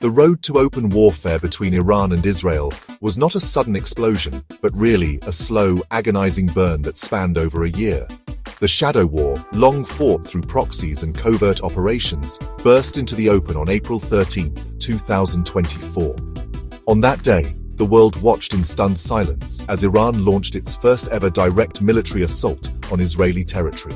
The road to open warfare between Iran and Israel was not a sudden explosion, but really a slow, agonizing burn that spanned over a year. The shadow war, long fought through proxies and covert operations, burst into the open on April 13, 2024. On that day, the world watched in stunned silence as Iran launched its first-ever direct military assault on Israeli territory.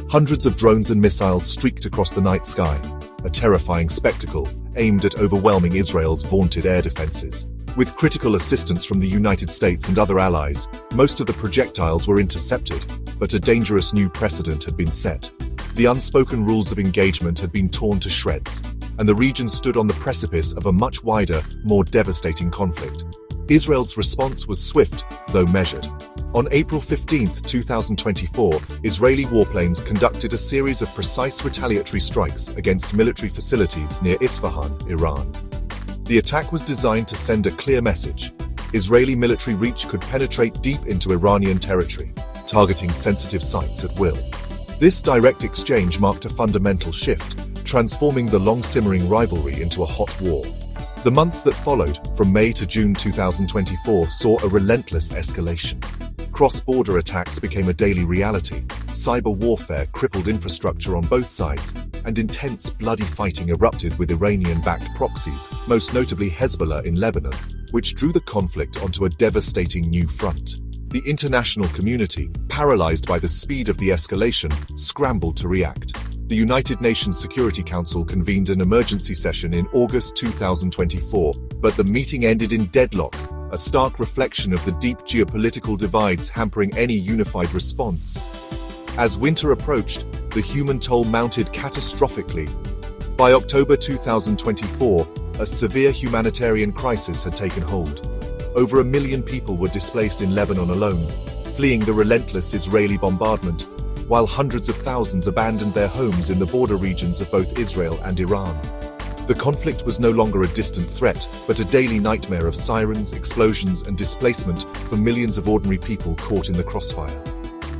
Hundreds of drones and missiles streaked across the night sky, a terrifying spectacle aimed at overwhelming Israel's vaunted air defenses. With critical assistance from the United States and other allies, most of the projectiles were intercepted, but a dangerous new precedent had been set. The unspoken rules of engagement had been torn to shreds, and the region stood on the precipice of a much wider, more devastating conflict. Israel's response was swift, though measured. On April 15, 2024, Israeli warplanes conducted a series of precise retaliatory strikes against military facilities near Isfahan, Iran. The attack was designed to send a clear message. Israeli military reach could penetrate deep into Iranian territory, targeting sensitive sites at will. This direct exchange marked a fundamental shift, transforming the long-simmering rivalry into a hot war. The months that followed, from May to June 2024, saw a relentless escalation. Cross-border attacks became a daily reality, cyber warfare crippled infrastructure on both sides, and intense bloody fighting erupted with Iranian-backed proxies, most notably Hezbollah in Lebanon, which drew the conflict onto a devastating new front. The international community, paralyzed by the speed of the escalation, scrambled to react. The United Nations Security Council convened an emergency session in August 2024, but the meeting ended in deadlock, a stark reflection of the deep geopolitical divides hampering any unified response. As winter approached, the human toll mounted catastrophically. By October 2024, a severe humanitarian crisis had taken hold. Over 1 million people were displaced in Lebanon alone, fleeing the relentless Israeli bombardment, while hundreds of thousands abandoned their homes in the border regions of both Israel and Iran. The conflict was no longer a distant threat, but a daily nightmare of sirens, explosions, and displacement for millions of ordinary people caught in the crossfire.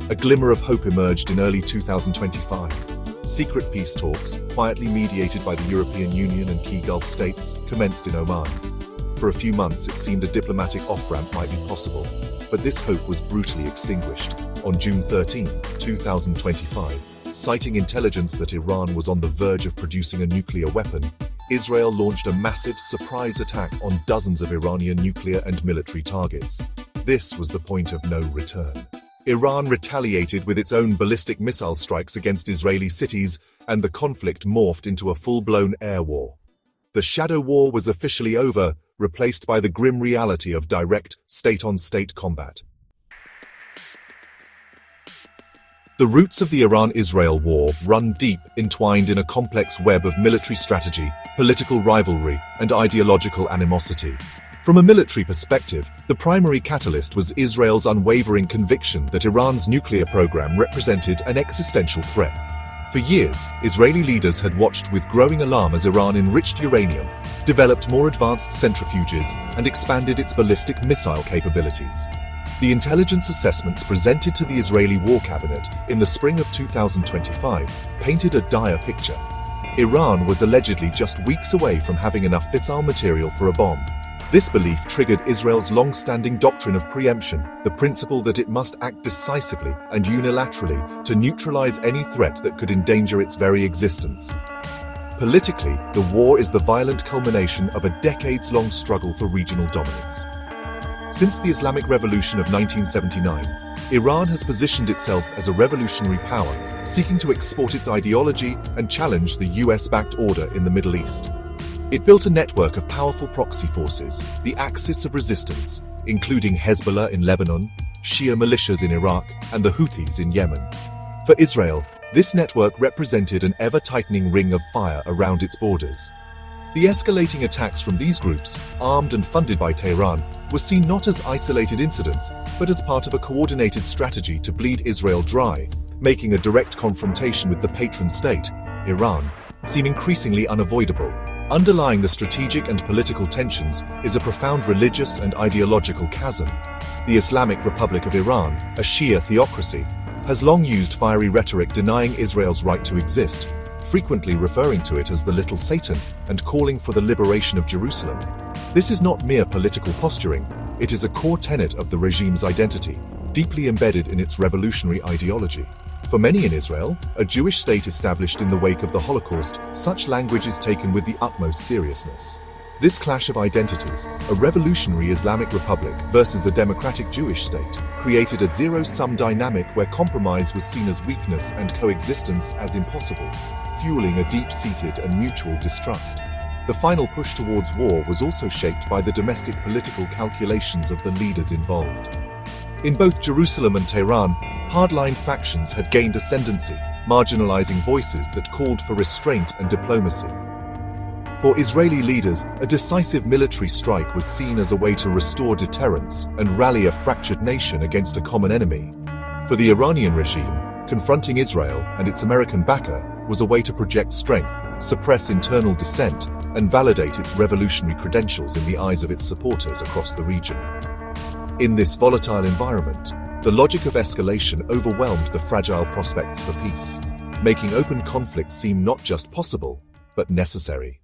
A glimmer of hope emerged in early 2025. Secret peace talks, quietly mediated by the European Union and key Gulf states, commenced in Oman. For a few months, it seemed a diplomatic off-ramp might be possible, but this hope was brutally extinguished. On June 13, 2025, citing intelligence that Iran was on the verge of producing a nuclear weapon, Israel launched a massive surprise attack on dozens of Iranian nuclear and military targets. This was the point of no return. Iran retaliated with its own ballistic missile strikes against Israeli cities, and the conflict morphed into a full-blown air war. The shadow war was officially over, replaced by the grim reality of direct, state-on-state combat. The roots of the Iran-Israel war run deep, entwined in a complex web of military strategy, political rivalry, and ideological animosity. From a military perspective, the primary catalyst was Israel's unwavering conviction that Iran's nuclear program represented an existential threat. For years, Israeli leaders had watched with growing alarm as Iran enriched uranium, developed more advanced centrifuges, and expanded its ballistic missile capabilities. The intelligence assessments presented to the Israeli War Cabinet in the spring of 2025 painted a dire picture. Iran was allegedly just weeks away from having enough fissile material for a bomb. This belief triggered Israel's long-standing doctrine of preemption, the principle that it must act decisively and unilaterally to neutralize any threat that could endanger its very existence. Politically, the war is the violent culmination of a decades-long struggle for regional dominance. Since the Islamic Revolution of 1979, Iran has positioned itself as a revolutionary power, seeking to export its ideology and challenge the US-backed order in the Middle East. It built a network of powerful proxy forces, the Axis of Resistance, including Hezbollah in Lebanon, Shia militias in Iraq, and the Houthis in Yemen. For Israel, this network represented an ever-tightening ring of fire around its borders. The escalating attacks from these groups, armed and funded by Tehran, were seen not as isolated incidents, but as part of a coordinated strategy to bleed Israel dry, making a direct confrontation with the patron state, Iran, seem increasingly unavoidable. Underlying the strategic and political tensions is a profound religious and ideological chasm. The Islamic Republic of Iran, a Shia theocracy, has long used fiery rhetoric denying Israel's right to exist, frequently referring to it as the Little Satan and calling for the liberation of Jerusalem. This is not mere political posturing, it is a core tenet of the regime's identity, deeply embedded in its revolutionary ideology. For many in Israel, a Jewish state established in the wake of the Holocaust, such language is taken with the utmost seriousness. This clash of identities, a revolutionary Islamic republic versus a democratic Jewish state, created a zero-sum dynamic where compromise was seen as weakness and coexistence as impossible, fueling a deep-seated and mutual distrust. The final push towards war was also shaped by the domestic political calculations of the leaders involved. In both Jerusalem and Tehran, hardline factions had gained ascendancy, marginalizing voices that called for restraint and diplomacy. For Israeli leaders, a decisive military strike was seen as a way to restore deterrence and rally a fractured nation against a common enemy. For the Iranian regime, confronting Israel and its American backer was a way to project strength, suppress internal dissent, and validate its revolutionary credentials in the eyes of its supporters across the region. In this volatile environment, the logic of escalation overwhelmed the fragile prospects for peace, making open conflict seem not just possible, but necessary.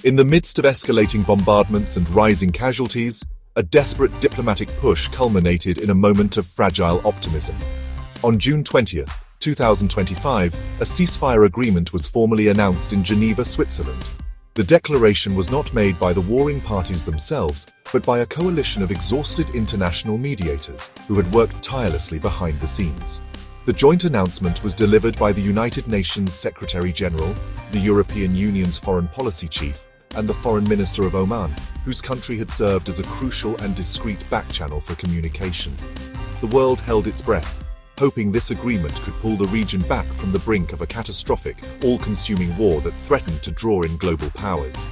In the midst of escalating bombardments and rising casualties, a desperate diplomatic push culminated in a moment of fragile optimism. On June 20, 2025, a ceasefire agreement was formally announced in Geneva, Switzerland. The declaration was not made by the warring parties themselves, but by a coalition of exhausted international mediators who had worked tirelessly behind the scenes. The joint announcement was delivered by the United Nations Secretary-General, the European Union's foreign policy chief, and the Foreign Minister of Oman, whose country had served as a crucial and discreet back-channel for communication. The world held its breath, hoping this agreement could pull the region back from the brink of a catastrophic, all-consuming war that threatened to draw in global powers.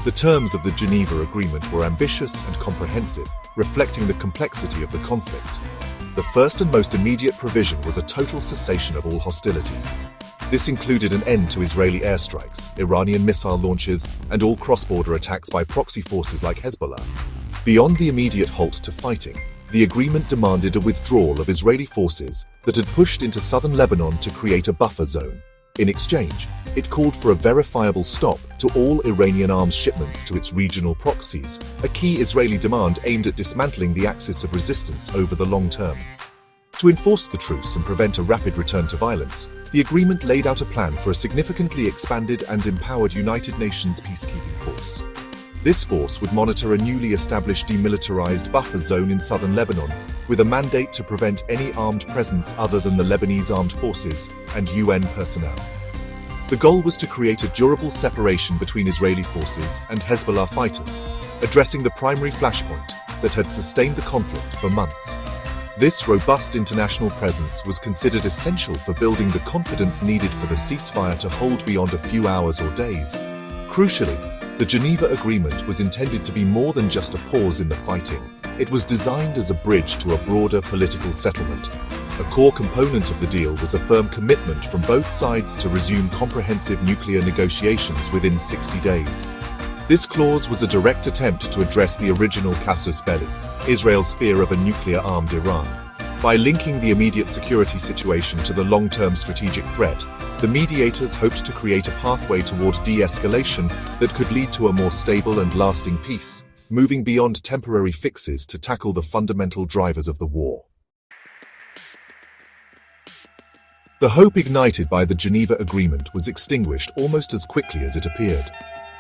The terms of the Geneva Agreement were ambitious and comprehensive, reflecting the complexity of the conflict. The first and most immediate provision was a total cessation of all hostilities. This included an end to Israeli airstrikes, Iranian missile launches, and all cross-border attacks by proxy forces like Hezbollah. Beyond the immediate halt to fighting, the agreement demanded a withdrawal of Israeli forces that had pushed into southern Lebanon to create a buffer zone. In exchange, it called for a verifiable stop to all Iranian arms shipments to its regional proxies, a key Israeli demand aimed at dismantling the axis of resistance over the long term. To enforce the truce and prevent a rapid return to violence, the agreement laid out a plan for a significantly expanded and empowered United Nations peacekeeping force. This force would monitor a newly established demilitarized buffer zone in southern Lebanon, with a mandate to prevent any armed presence other than the Lebanese armed forces and UN personnel. The goal was to create a durable separation between Israeli forces and Hezbollah fighters, addressing the primary flashpoint that had sustained the conflict for months. This robust international presence was considered essential for building the confidence needed for the ceasefire to hold beyond a few hours or days. Crucially, the Geneva Agreement was intended to be more than just a pause in the fighting. It was designed as a bridge to a broader political settlement. A core component of the deal was a firm commitment from both sides to resume comprehensive nuclear negotiations within 60 days. This clause was a direct attempt to address the original casus belli, Israel's fear of a nuclear-armed Iran. By linking the immediate security situation to the long-term strategic threat, the mediators hoped to create a pathway toward de-escalation that could lead to a more stable and lasting peace, moving beyond temporary fixes to tackle the fundamental drivers of the war. The hope ignited by the Geneva Agreement was extinguished almost as quickly as it appeared.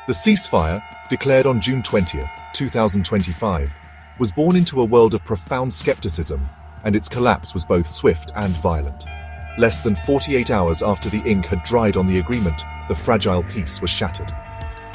The ceasefire, declared on June 20, 2025, was born into a world of profound skepticism, and its collapse was both swift and violent. Less than 48 hours after the ink had dried on the agreement, the fragile peace was shattered.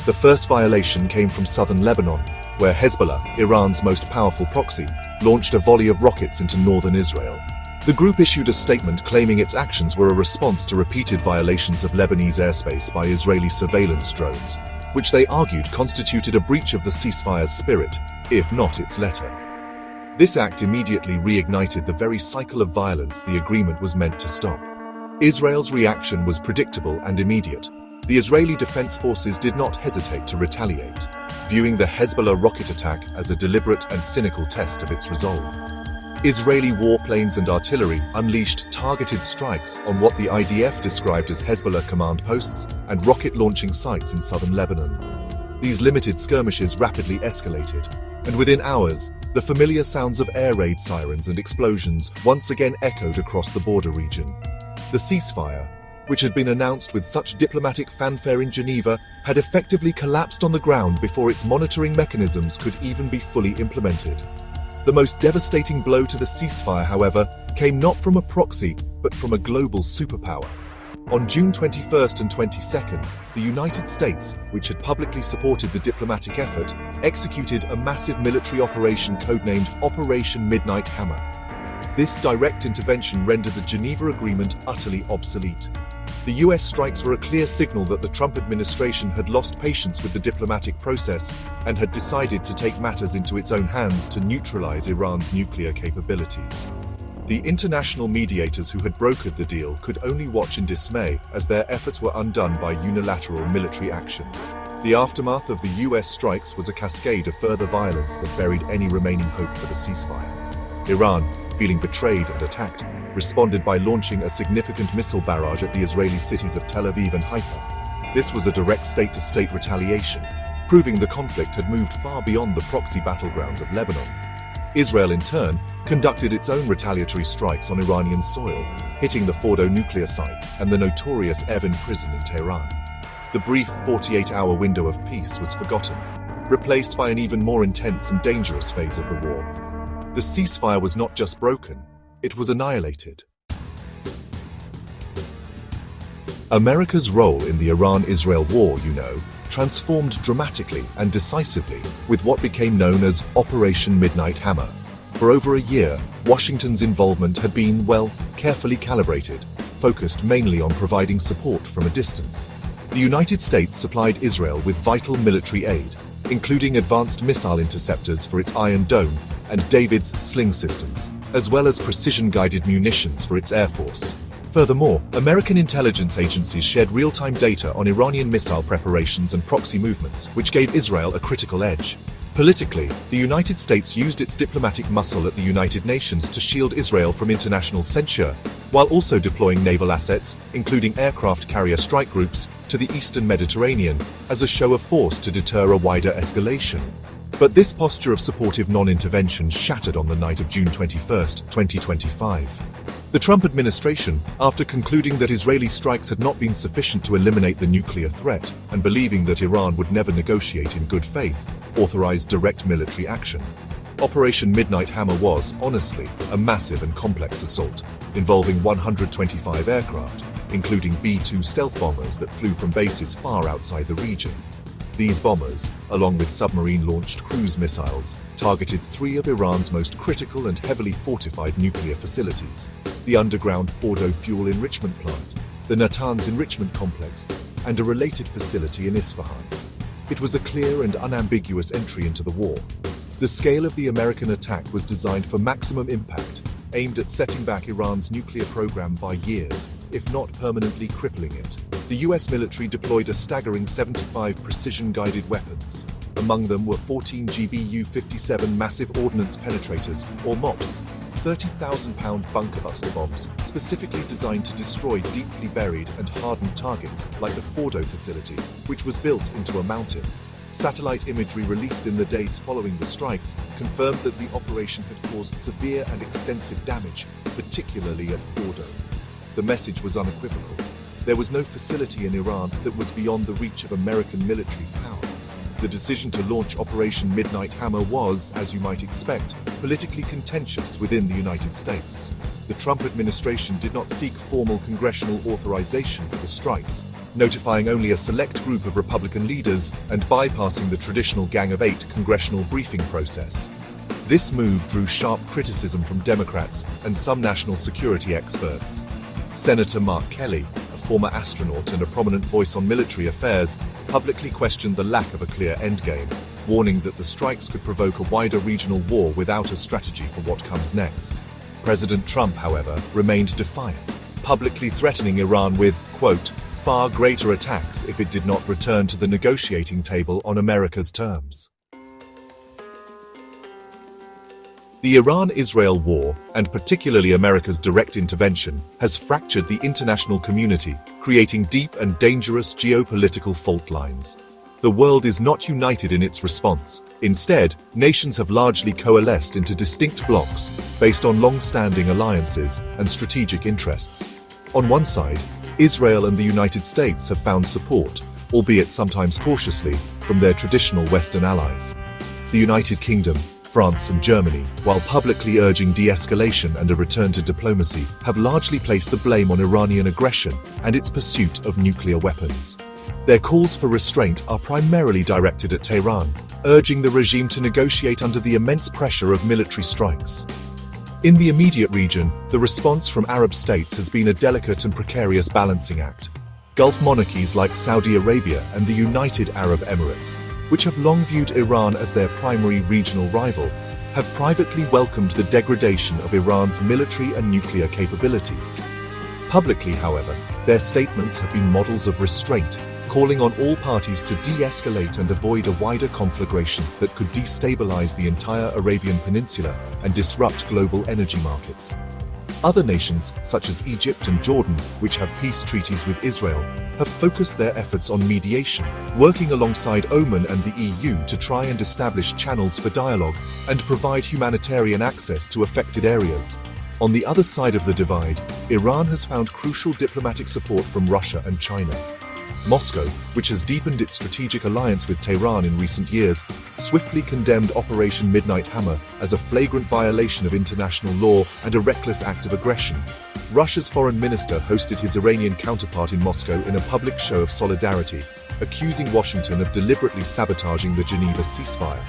The first violation came from southern Lebanon, where Hezbollah, Iran's most powerful proxy, launched a volley of rockets into northern Israel. The group issued a statement claiming its actions were a response to repeated violations of Lebanese airspace by Israeli surveillance drones, which they argued constituted a breach of the ceasefire's spirit, if not its letter. This act immediately reignited the very cycle of violence the agreement was meant to stop. Israel's reaction was predictable and immediate. The Israeli Defense Forces did not hesitate to retaliate, viewing the Hezbollah rocket attack as a deliberate and cynical test of its resolve. Israeli warplanes and artillery unleashed targeted strikes on what the IDF described as Hezbollah command posts and rocket-launching sites in southern Lebanon. These limited skirmishes rapidly escalated, and within hours, the familiar sounds of air raid sirens and explosions once again echoed across the border region. The ceasefire, which had been announced with such diplomatic fanfare in Geneva, had effectively collapsed on the ground before its monitoring mechanisms could even be fully implemented. The most devastating blow to the ceasefire, however, came not from a proxy, but from a global superpower. On June 21st and 22nd, the United States, which had publicly supported the diplomatic effort, executed a massive military operation codenamed Operation Midnight Hammer. This direct intervention rendered the Geneva Agreement utterly obsolete. The US strikes were a clear signal that the Trump administration had lost patience with the diplomatic process and had decided to take matters into its own hands to neutralize Iran's nuclear capabilities. The international mediators who had brokered the deal could only watch in dismay as their efforts were undone by unilateral military action. The aftermath of the US strikes was a cascade of further violence that buried any remaining hope for the ceasefire. Iran, feeling betrayed and attacked, responded by launching a significant missile barrage at the Israeli cities of Tel Aviv and Haifa. This was a direct state-to-state retaliation, proving the conflict had moved far beyond the proxy battlegrounds of Lebanon. Israel, in turn, conducted its own retaliatory strikes on Iranian soil, hitting the Fordo nuclear site and the notorious Evin prison in Tehran. The brief 48-hour window of peace was forgotten, replaced by an even more intense and dangerous phase of the war. The ceasefire was not just broken, it was annihilated. America's role in the Iran-Israel war, transformed dramatically and decisively with what became known as Operation Midnight Hammer. For over a year, Washington's involvement had been, carefully calibrated, focused mainly on providing support from a distance. The United States supplied Israel with vital military aid, including advanced missile interceptors for its Iron Dome and David's sling systems, as well as precision-guided munitions for its Air Force. Furthermore, American intelligence agencies shared real-time data on Iranian missile preparations and proxy movements, which gave Israel a critical edge. Politically, the United States used its diplomatic muscle at the United Nations to shield Israel from international censure, while also deploying naval assets, including aircraft carrier strike groups, to the eastern Mediterranean, as a show of force to deter a wider escalation. But this posture of supportive non-intervention shattered on the night of June 21, 2025. The Trump administration, after concluding that Israeli strikes had not been sufficient to eliminate the nuclear threat and believing that Iran would never negotiate in good faith, authorized direct military action. Operation Midnight Hammer was, honestly, a massive and complex assault, involving 125 aircraft, including B-2 stealth bombers that flew from bases far outside the region. These bombers, along with submarine-launched cruise missiles, targeted 3 of Iran's most critical and heavily fortified nuclear facilities: the underground Fordo fuel enrichment plant, the Natanz enrichment complex, and a related facility in Isfahan. It was a clear and unambiguous entry into the war. The scale of the American attack was designed for maximum impact, aimed at setting back Iran's nuclear program by years, if not permanently crippling it. The US military deployed a staggering 75 precision-guided weapons. Among them were 14 GBU-57 massive ordnance penetrators, or MOPs, 30,000-pound bunker-buster bombs, specifically designed to destroy deeply buried and hardened targets like the Fordo facility, which was built into a mountain. Satellite imagery released in the days following the strikes confirmed that the operation had caused severe and extensive damage, particularly at Fordo. The message was unequivocal. There was no facility in Iran that was beyond the reach of American military power. The decision to launch Operation Midnight Hammer was, as you might expect, politically contentious within the United States. The Trump administration did not seek formal congressional authorization for the strikes, notifying only a select group of Republican leaders and bypassing the traditional Gang of 8 congressional briefing process. This move drew sharp criticism from Democrats and some national security experts. Senator Mark Kelly, a former astronaut and a prominent voice on military affairs, publicly questioned the lack of a clear endgame, warning that the strikes could provoke a wider regional war without a strategy for what comes next. President Trump, however, remained defiant, publicly threatening Iran with, quote, far greater attacks if it did not return to the negotiating table on America's terms. The Iran-Israel war, and particularly America's direct intervention, has fractured the international community, creating deep and dangerous geopolitical fault lines. The world is not united in its response. Instead, nations have largely coalesced into distinct blocs based on long-standing alliances and strategic interests. On one side, Israel and the United States have found support, albeit sometimes cautiously, from their traditional Western allies. The United Kingdom, France and Germany, while publicly urging de-escalation and a return to diplomacy, have largely placed the blame on Iranian aggression and its pursuit of nuclear weapons. Their calls for restraint are primarily directed at Tehran, urging the regime to negotiate under the immense pressure of military strikes. In the immediate region, the response from Arab states has been a delicate and precarious balancing act. Gulf monarchies like Saudi Arabia and the United Arab Emirates, which have long viewed Iran as their primary regional rival, have privately welcomed the degradation of Iran's military and nuclear capabilities. Publicly, however, their statements have been models of restraint, calling on all parties to de-escalate and avoid a wider conflagration that could destabilize the entire Arabian Peninsula and disrupt global energy markets. Other nations, such as Egypt and Jordan, which have peace treaties with Israel, have focused their efforts on mediation, working alongside Oman and the EU to try and establish channels for dialogue and provide humanitarian access to affected areas. On the other side of the divide, Iran has found crucial diplomatic support from Russia and China. Moscow, which has deepened its strategic alliance with Tehran in recent years, swiftly condemned Operation Midnight Hammer as a flagrant violation of international law and a reckless act of aggression. Russia's foreign minister hosted his Iranian counterpart in Moscow in a public show of solidarity, accusing Washington of deliberately sabotaging the Geneva ceasefire.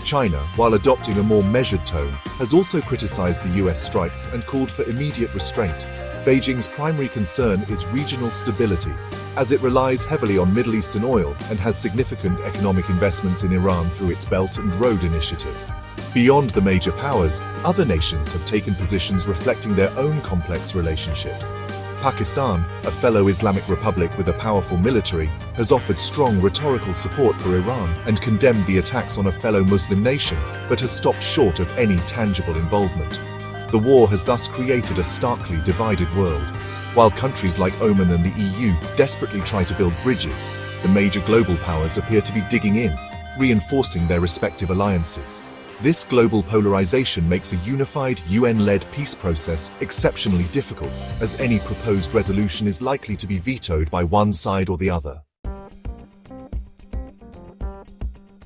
China, while adopting a more measured tone, has also criticized the US strikes and called for immediate restraint. Beijing's primary concern is regional stability, as it relies heavily on Middle Eastern oil and has significant economic investments in Iran through its Belt and Road Initiative. Beyond the major powers, other nations have taken positions reflecting their own complex relationships. Pakistan, a fellow Islamic republic with a powerful military, has offered strong rhetorical support for Iran and condemned the attacks on a fellow Muslim nation, but has stopped short of any tangible involvement. The war has thus created a starkly divided world. While countries like Oman and the EU desperately try to build bridges, the major global powers appear to be digging in, reinforcing their respective alliances. This global polarization makes a unified UN-led peace process exceptionally difficult, as any proposed resolution is likely to be vetoed by one side or the other.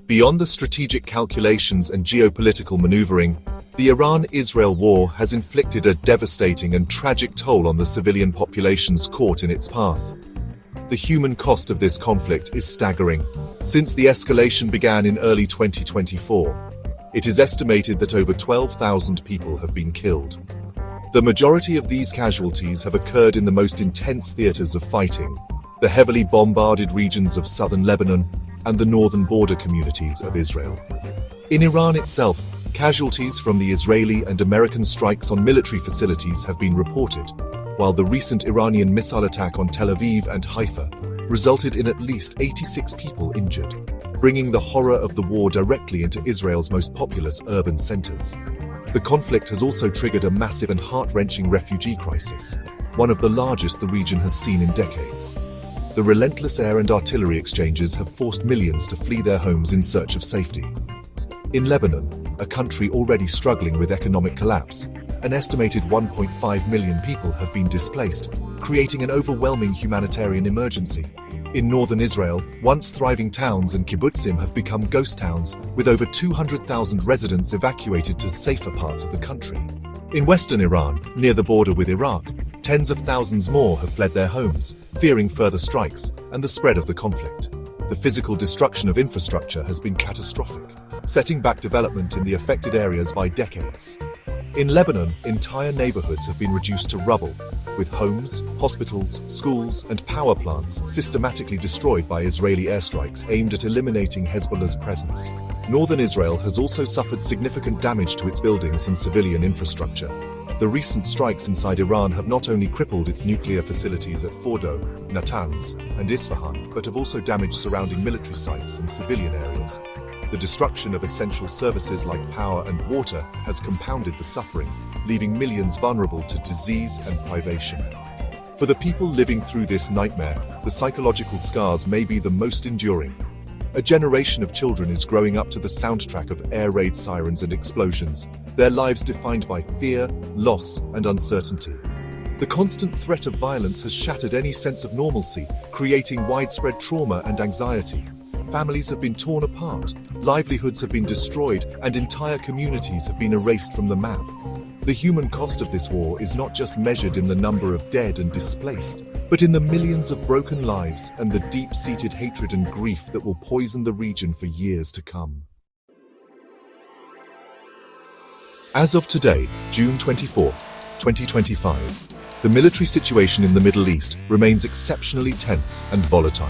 Beyond the strategic calculations and geopolitical maneuvering, the Iran-Israel war has inflicted a devastating and tragic toll on the civilian populations caught in its path. The human cost of this conflict is staggering. Since the escalation began in early 2024, it is estimated that over 12,000 people have been killed. The majority of these casualties have occurred in the most intense theaters of fighting, the heavily bombarded regions of southern Lebanon and the northern border communities of Israel. In Iran itself, casualties from the Israeli and American strikes on military facilities have been reported, while the recent Iranian missile attack on Tel Aviv and Haifa resulted in at least 86 people injured, bringing the horror of the war directly into Israel's most populous urban centers. The conflict has also triggered a massive and heart-wrenching refugee crisis, one of the largest the region has seen in decades. The relentless air and artillery exchanges have forced millions to flee their homes in search of safety. In Lebanon, a country already struggling with economic collapse, an estimated 1.5 million people have been displaced, creating an overwhelming humanitarian emergency. In northern Israel, once thriving towns and kibbutzim have become ghost towns, with over 200,000 residents evacuated to safer parts of the country. In western Iran, near the border with Iraq, tens of thousands more have fled their homes, fearing further strikes and the spread of the conflict. The physical destruction of infrastructure has been catastrophic, setting back development in the affected areas by decades. In Lebanon, entire neighborhoods have been reduced to rubble, with homes, hospitals, schools, and power plants systematically destroyed by Israeli airstrikes aimed at eliminating Hezbollah's presence. Northern Israel has also suffered significant damage to its buildings and civilian infrastructure. The recent strikes inside Iran have not only crippled its nuclear facilities at Fordo, Natanz, and Isfahan, but have also damaged surrounding military sites and civilian areas. The destruction of essential services like power and water has compounded the suffering, leaving millions vulnerable to disease and privation. For the people living through this nightmare, the psychological scars may be the most enduring. A generation of children is growing up to the soundtrack of air raid sirens and explosions, their lives defined by fear, loss, and uncertainty. The constant threat of violence has shattered any sense of normalcy, creating widespread trauma and anxiety. Families have been torn apart, livelihoods have been destroyed, and entire communities have been erased from the map. The human cost of this war is not just measured in the number of dead and displaced, but in the millions of broken lives and the deep-seated hatred and grief that will poison the region for years to come. As of today, June 24th, 2025, the military situation in the Middle East remains exceptionally tense and volatile.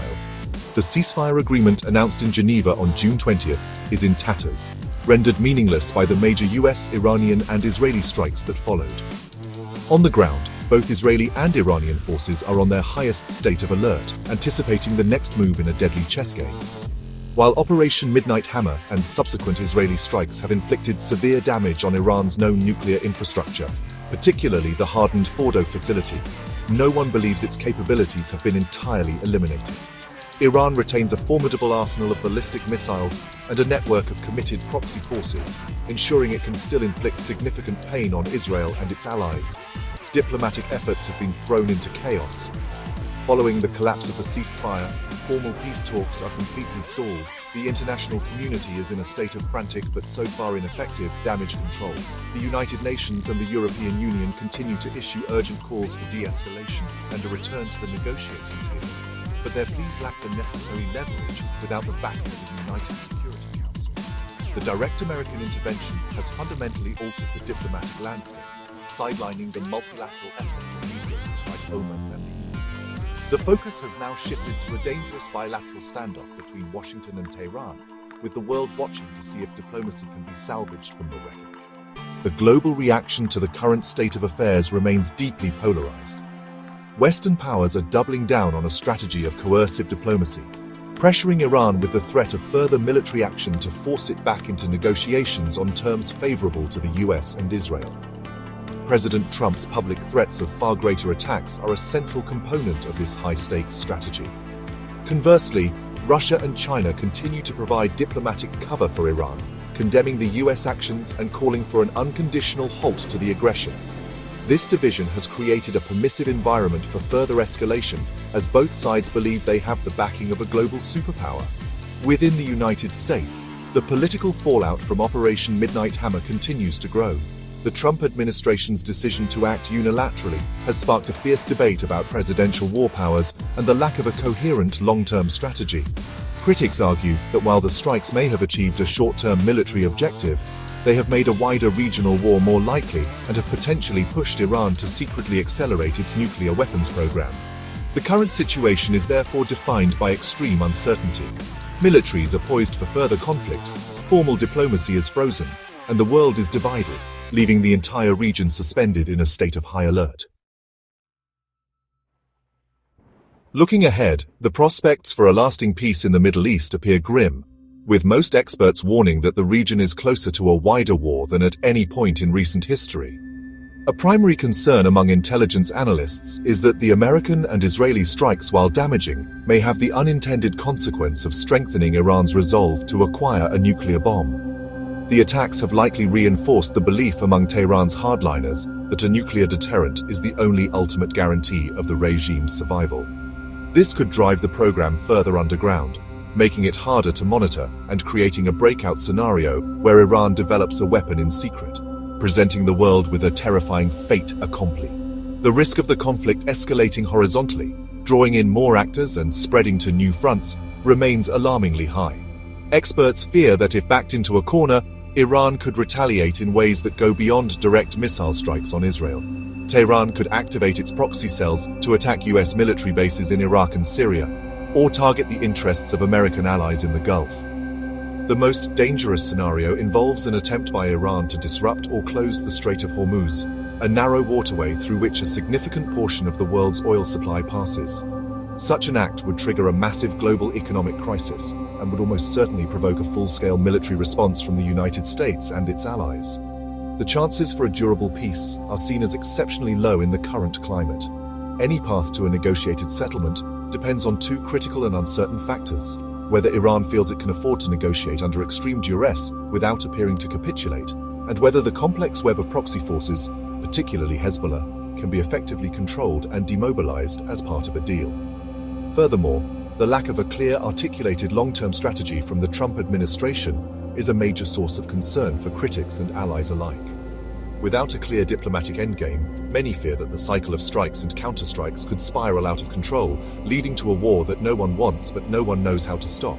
The ceasefire agreement announced in Geneva on June 20th is in tatters, rendered meaningless by the major US, Iranian, and Israeli strikes that followed. On the ground, both Israeli and Iranian forces are on their highest state of alert, anticipating the next move in a deadly chess game. While Operation Midnight Hammer and subsequent Israeli strikes have inflicted severe damage on Iran's known nuclear infrastructure, particularly the hardened Fordo facility, no one believes its capabilities have been entirely eliminated. Iran retains a formidable arsenal of ballistic missiles and a network of committed proxy forces, ensuring it can still inflict significant pain on Israel and its allies. Diplomatic efforts have been thrown into chaos. Following the collapse of the ceasefire, formal peace talks are completely stalled. The international community is in a state of frantic but so far ineffective damage control. The United Nations and the European Union continue to issue urgent calls for de-escalation and a return to the negotiating table. But their pleas lack the necessary leverage without the backing of the United Security Council. The direct American intervention has fundamentally altered the diplomatic landscape, sidelining the multilateral efforts of mediators like Oman and the EU. The focus has now shifted to a dangerous bilateral standoff between Washington and Tehran, with the world watching to see if diplomacy can be salvaged from the wreckage. The global reaction to the current state of affairs remains deeply polarized. Western powers are doubling down on a strategy of coercive diplomacy, pressuring Iran with the threat of further military action to force it back into negotiations on terms favorable to the US and Israel. President Trump's public threats of far greater attacks are a central component of this high-stakes strategy. Conversely, Russia and China continue to provide diplomatic cover for Iran, condemning the US actions and calling for an unconditional halt to the aggression. This division has created a permissive environment for further escalation, as both sides believe they have the backing of a global superpower. Within the United States, the political fallout from Operation Midnight Hammer continues to grow. The Trump administration's decision to act unilaterally has sparked a fierce debate about presidential war powers and the lack of a coherent long-term strategy. Critics argue that while the strikes may have achieved a short-term military objective, they have made a wider regional war more likely and have potentially pushed Iran to secretly accelerate its nuclear weapons program. The current situation is therefore defined by extreme uncertainty. Militaries are poised for further conflict, formal diplomacy is frozen, and the world is divided, leaving the entire region suspended in a state of high alert. Looking ahead, the prospects for a lasting peace in the Middle East appear grim, with most experts warning that the region is closer to a wider war than at any point in recent history. A primary concern among intelligence analysts is that the American and Israeli strikes, while damaging, may have the unintended consequence of strengthening Iran's resolve to acquire a nuclear bomb. The attacks have likely reinforced the belief among Tehran's hardliners that a nuclear deterrent is the only ultimate guarantee of the regime's survival. This could drive the program further underground, making it harder to monitor and creating a breakout scenario where Iran develops a weapon in secret, presenting the world with a terrifying fait accompli. The risk of the conflict escalating horizontally, drawing in more actors and spreading to new fronts, remains alarmingly high. Experts fear that if backed into a corner, Iran could retaliate in ways that go beyond direct missile strikes on Israel. Tehran could activate its proxy cells to attack US military bases in Iraq and Syria, or target the interests of American allies in the Gulf. The most dangerous scenario involves an attempt by Iran to disrupt or close the Strait of Hormuz, a narrow waterway through which a significant portion of the world's oil supply passes. Such an act would trigger a massive global economic crisis, and would almost certainly provoke a full-scale military response from the United States and its allies. The chances for a durable peace are seen as exceptionally low in the current climate. Any path to a negotiated settlement depends on two critical and uncertain factors: whether Iran feels it can afford to negotiate under extreme duress without appearing to capitulate, and whether the complex web of proxy forces, particularly Hezbollah, can be effectively controlled and demobilized as part of a deal. Furthermore, the lack of a clear, articulated long-term strategy from the Trump administration is a major source of concern for critics and allies alike. Without a clear diplomatic endgame, many fear that the cycle of strikes and counterstrikes could spiral out of control, leading to a war that no one wants but no one knows how to stop.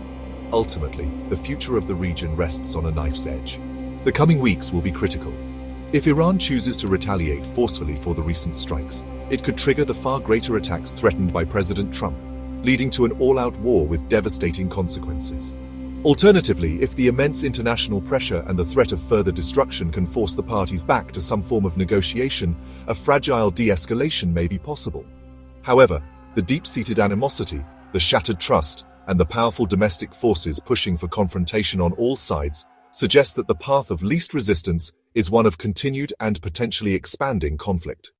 Ultimately, the future of the region rests on a knife's edge. The coming weeks will be critical. If Iran chooses to retaliate forcefully for the recent strikes, it could trigger the far greater attacks threatened by President Trump, leading to an all-out war with devastating consequences. Alternatively, if the immense international pressure and the threat of further destruction can force the parties back to some form of negotiation, a fragile de-escalation may be possible. However, the deep-seated animosity, the shattered trust, and the powerful domestic forces pushing for confrontation on all sides suggest that the path of least resistance is one of continued and potentially expanding conflict.